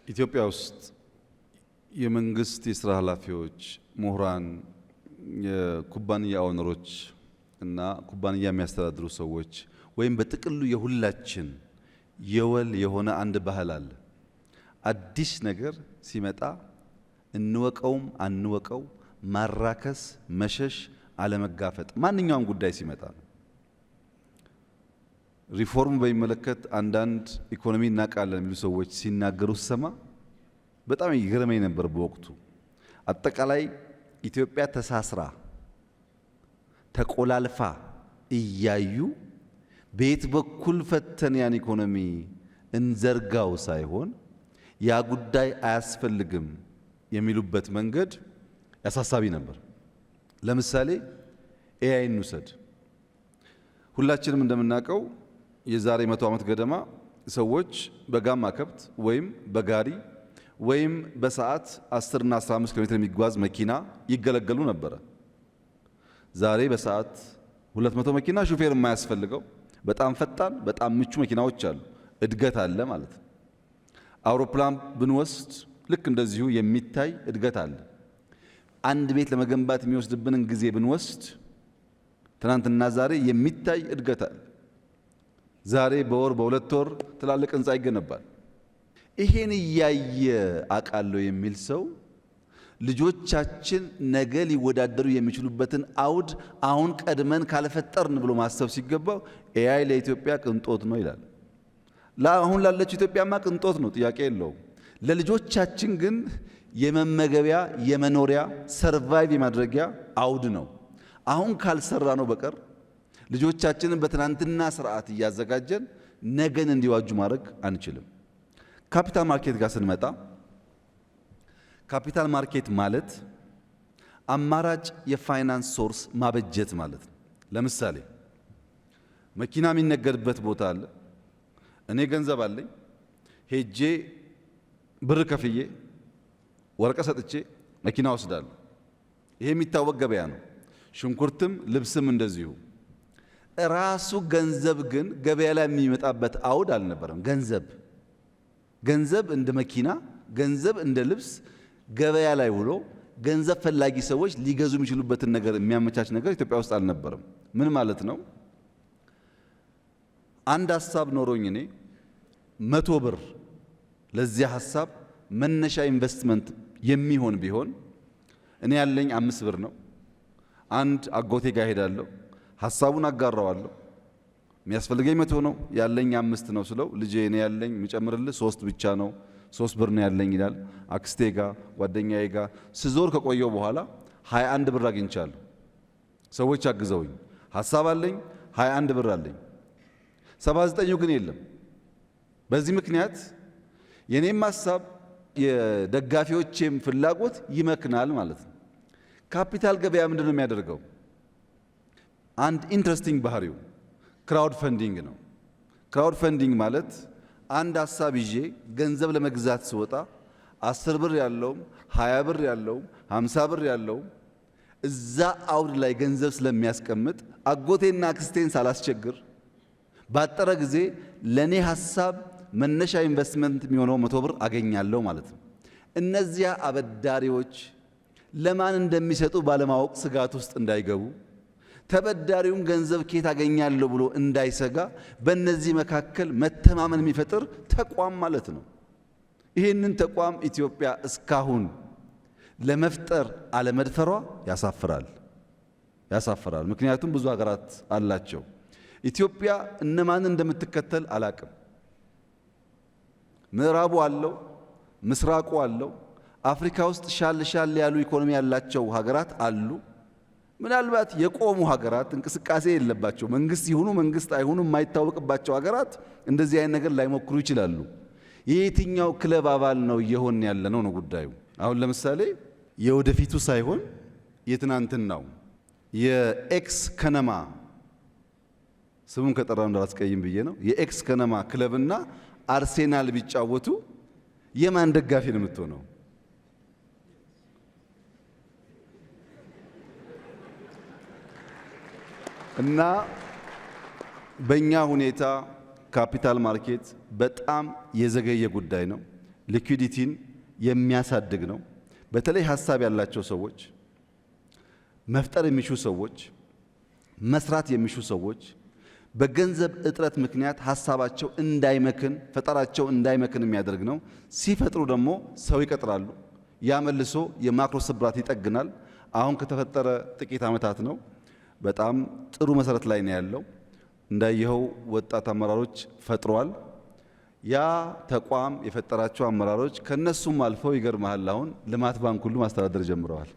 ኢትዮጵያ ውስጥ የመንግስት የስራ ኃላፊዎች፣ ምሁራን፣ የኩባንያ ኦነሮች እና ኩባንያ የሚያስተዳድሩ ሰዎች ወይም በጥቅሉ የሁላችን የወል የሆነ አንድ ባህል አለ። አዲስ ነገር ሲመጣ እንወቀውም አንወቀው ማራከስ፣ መሸሽ፣ አለመጋፈጥ ማንኛውም ጉዳይ ሲመጣ ነው። ሪፎርም በሚመለከት አንዳንድ ኢኮኖሚ እናቃለን የሚሉ ሰዎች ሲናገሩ ሰማ በጣም ይገርመኝ ነበር። በወቅቱ አጠቃላይ ኢትዮጵያ ተሳስራ ተቆላልፋ እያዩ በየት በኩል ፈተን ያን ኢኮኖሚ እንዘርጋው ሳይሆን ያ ጉዳይ አያስፈልግም የሚሉበት መንገድ ያሳሳቢ ነበር። ለምሳሌ ኤአይ እንውሰድ። ሁላችንም እንደምናውቀው የዛሬ 100 ዓመት ገደማ ሰዎች በጋማ ከብት ወይም በጋሪ ወይም በሰዓት 10 እና 15 ኪሎ ሜትር የሚጓዝ መኪና ይገለገሉ ነበር። ዛሬ በሰዓት 200 መኪና ሹፌር የማያስፈልገው በጣም ፈጣን በጣም ምቹ መኪናዎች አሉ። እድገት አለ ማለት ነው። አውሮፕላን ብንወስድ ልክ እንደዚሁ የሚታይ እድገት አለ። አንድ ቤት ለመገንባት የሚወስድብንን ጊዜ ብንወስድ ትናንትና ዛሬ የሚታይ እድገት አለ። ዛሬ በወር በሁለት ወር ትላልቅ ህንጻ ይገነባል። ይሄን እያየ አቃለው የሚል ሰው ልጆቻችን ነገ ሊወዳደሩ የሚችሉበትን አውድ አሁን ቀድመን ካልፈጠርን ብሎ ማሰብ ሲገባው ኤአይ ለኢትዮጵያ ቅንጦት ነው ይላል። አሁን ላለችው ኢትዮጵያማ ቅንጦት ነው፣ ጥያቄ የለውም። ለልጆቻችን ግን የመመገቢያ የመኖሪያ ሰርቫይቭ የማድረጊያ አውድ ነው። አሁን ካልሰራ ነው በቀር ልጆቻችንን በትናንትና ስርዓት እያዘጋጀን ነገን እንዲዋጁ ማድረግ አንችልም። ካፒታል ማርኬት ጋር ስንመጣ ካፒታል ማርኬት ማለት አማራጭ የፋይናንስ ሶርስ ማበጀት ማለት ነው። ለምሳሌ መኪና የሚነገድበት ቦታ አለ። እኔ ገንዘብ አለኝ፣ ሄጄ ብር ከፍዬ ወረቀት ሰጥቼ መኪና ወስዳለሁ። ይሄ የሚታወቅ ገበያ ነው። ሽንኩርትም ልብስም እንደዚሁ። ራሱ ገንዘብ ግን ገበያ ላይ የሚመጣበት አውድ አልነበረም። ገንዘብ እንደ መኪና፣ ገንዘብ እንደ ልብስ ገበያ ላይ ውሎ ገንዘብ ፈላጊ ሰዎች ሊገዙ የሚችሉበትን ነገር የሚያመቻች ነገር ኢትዮጵያ ውስጥ አልነበረም። ምን ማለት ነው? አንድ ሐሳብ ኖሮኝ እኔ 100 ብር ለዚያ ሐሳብ መነሻ ኢንቨስትመንት የሚሆን ቢሆን እኔ ያለኝ 5 ብር ነው። አንድ አጎቴ ጋር ሄዳለሁ፣ ሐሳቡን አጋራዋለሁ። የሚያስፈልገኝ 100 ነው፣ ያለኝ 5 ነው ስለው ልጄ እኔ ያለኝ የሚጨምርልህ 3 ብቻ ነው፣ 3 ብር ነው ያለኝ ይላል። አክስቴ ጋር ጓደኛዬ ጋር ስዞር ከቆየው በኋላ 21 ብር አግኝቻለሁ። ሰዎች አግዘውኝ ሐሳብ አለኝ፣ 21 ብር አለኝ። 79 ግን የለም። በዚህ ምክንያት የኔም ሐሳብ የደጋፊዎቼም ፍላጎት ይመክናል ማለት ነው። ካፒታል ገበያ ምንድነው የሚያደርገው? አንድ ኢንትረስቲንግ ባህሪው ክራውድ ፈንዲንግ ነው። ክራውድ ፈንዲንግ ማለት አንድ ሐሳብ ይዤ ገንዘብ ለመግዛት ስወጣ 10 ብር ያለውም 20 ብር ያለውም 50 ብር ያለውም እዛ አውድ ላይ ገንዘብ ስለሚያስቀምጥ አጎቴና አክስቴን ሳላስቸግር ባጠረ ጊዜ ለኔ ሐሳብ መነሻ ኢንቨስትመንት የሚሆነው 100 ብር አገኛለሁ ማለት ነው። እነዚያ አበዳሪዎች ለማን እንደሚሰጡ ባለማወቅ ስጋት ውስጥ እንዳይገቡ፣ ተበዳሪውም ገንዘብ ከየት አገኛለሁ ብሎ እንዳይሰጋ በእነዚህ መካከል መተማመን የሚፈጥር ተቋም ማለት ነው። ይህንን ተቋም ኢትዮጵያ እስካሁን ለመፍጠር አለመድፈሯ ያሳፍራል። ምክንያቱም ብዙ ሀገራት አላቸው። ኢትዮጵያ እነማን እንደምትከተል አላቅም። ምዕራቡ አለው፣ ምስራቁ አለው። አፍሪካ ውስጥ ሻል ያሉ ኢኮኖሚ ያላቸው ሀገራት አሉ። ምናልባት የቆሙ ሀገራት እንቅስቃሴ የለባቸው መንግስት ይሁኑ መንግስት አይሁኑ የማይታወቅባቸው ሀገራት እንደዚህ አይነት ነገር ላይሞክሩ ይችላሉ። የየትኛው ክለብ አባል ነው እየሆን ያለነው ነው ጉዳዩ። አሁን ለምሳሌ የወደፊቱ ሳይሆን የትናንትናው የኤክስ ከነማ ስሙን ከጠራው እንዳላስቀይም ብዬ ነው። የኤክስ ከነማ ክለብና አርሴናል ቢጫወቱ የማን ደጋፊ ነው የምትሆነው? እና በእኛ ሁኔታ ካፒታል ማርኬት በጣም የዘገየ ጉዳይ ነው። ሊኩዊዲቲን የሚያሳድግ ነው። በተለይ ሀሳብ ያላቸው ሰዎች፣ መፍጠር የሚሹ ሰዎች፣ መስራት የሚሹ ሰዎች በገንዘብ እጥረት ምክንያት ሀሳባቸው እንዳይመክን፣ ፈጠራቸው እንዳይመክን የሚያደርግ ነው። ሲፈጥሩ ደግሞ ሰው ይቀጥራሉ። ያ መልሶ የማክሮ ስብራት ይጠግናል። አሁን ከተፈጠረ ጥቂት ዓመታት ነው። በጣም ጥሩ መሰረት ላይ ነው ያለው። እንዳየኸው ወጣት አመራሮች ፈጥሯል። ያ ተቋም የፈጠራቸው አመራሮች ከነሱም አልፈው ይገርምሃል፣ አሁን ልማት ባንክ ሁሉ ማስተዳደር ጀምረዋል።